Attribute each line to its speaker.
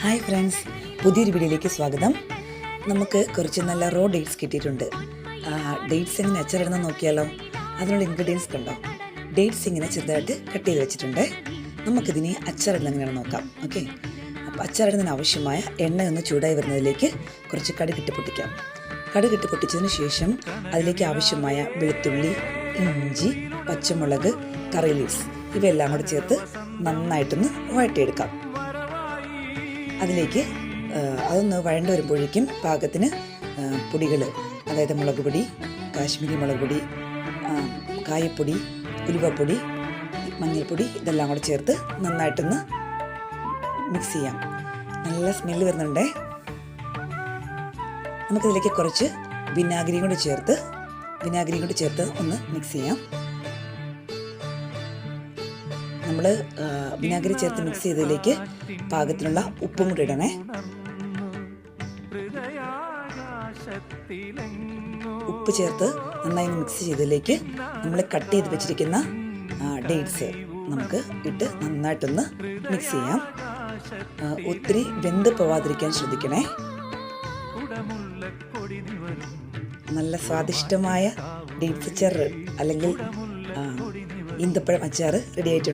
Speaker 1: Hi friends, പുതിയൊരു വീഡിയോയിലേക്ക് സ്വാഗതം. നമുക്ക് കുറച്ച് നല്ല റോ ഡേറ്റ്സ് കിട്ടിയിട്ടുണ്ട്. ഡേറ്റ്സ് എങ്ങനെ അച്ചാറിടുന്ന നോക്കിയാലോ. അതിനുള്ള ഇൻഗ്രീഡിയൻസ് കണ്ടോ. ഡേറ്റ്സ് ഇങ്ങനെ ചെറുതായിട്ട് കട്ട് ചെയ്ത് വെച്ചിട്ടുണ്ട്. നമുക്കിതിനെ അച്ചാറിടുന്ന എങ്ങനെയാണെന്ന് നോക്കാം. ഓക്കെ, അപ്പോൾ അച്ചാറിടുന്നതിന് ആവശ്യമായ എണ്ണ ഒന്ന് ചൂടായി വരുന്നതിലേക്ക് കുറച്ച് കടുകിട്ട് പൊട്ടിക്കാം. കടുകിട്ട് പൊട്ടിച്ചതിന് ശേഷം അതിലേക്ക് ആവശ്യമായ വെളുത്തുള്ളി, ഇഞ്ചി, പച്ചമുളക്, കറി ലീവ്സ് ഇവയെല്ലാം കൂടെ ചേർത്ത് നന്നായിട്ടൊന്ന് വഴറ്റിയെടുക്കാം. അതിലേക്ക് അതൊന്ന് വഴണ്ട് വരുമ്പോഴേക്കും പാകത്തിന് പൊടികൾ, അതായത് മുളക് പൊടി, കാശ്മീരി മുളക് പൊടി, കായപ്പൊടി, ഉലുവപ്പൊടി, മഞ്ഞൾപ്പൊടി ഇതെല്ലാം കൂടെ ചേർത്ത് നന്നായിട്ടൊന്ന് മിക്സ് ചെയ്യാം. നല്ല സ്മെല്ല് വരുന്നുണ്ടേ. നമുക്കിതിലേക്ക് കുറച്ച് വിനാഗിരിയും കൂടി ചേർത്ത് ഒന്ന് മിക്സ് ചെയ്യാം. നമ്മൾ വിനാഗിരി ചേർത്ത് മിക്സ് ചെയ്തതിലേക്ക് പാകത്തിനുള്ള ഉപ്പും കൂടി ഇടണേ. ഉപ്പ് ചേർത്ത് നന്നായി മിക്സ് ചെയ്തതിലേക്ക് നമ്മൾ കട്ട് ചെയ്ത് വെച്ചിരിക്കുന്ന ഡേറ്റ്സ് നമുക്ക് ഇട്ട് നന്നായിട്ടൊന്ന് മിക്സ് ചെയ്യാം. ഒത്തിരി വെന്ത് പോവാതിരിക്കാൻ ശ്രദ്ധിക്കണേ. നല്ല സ്വാദിഷ്ടമായ ഡേറ്റ്സ് അച്ചാർ അല്ലെങ്കിൽ ഈന്തപ്പഴം അച്ചാർ റെഡി ആയിട്ടുണ്ട്.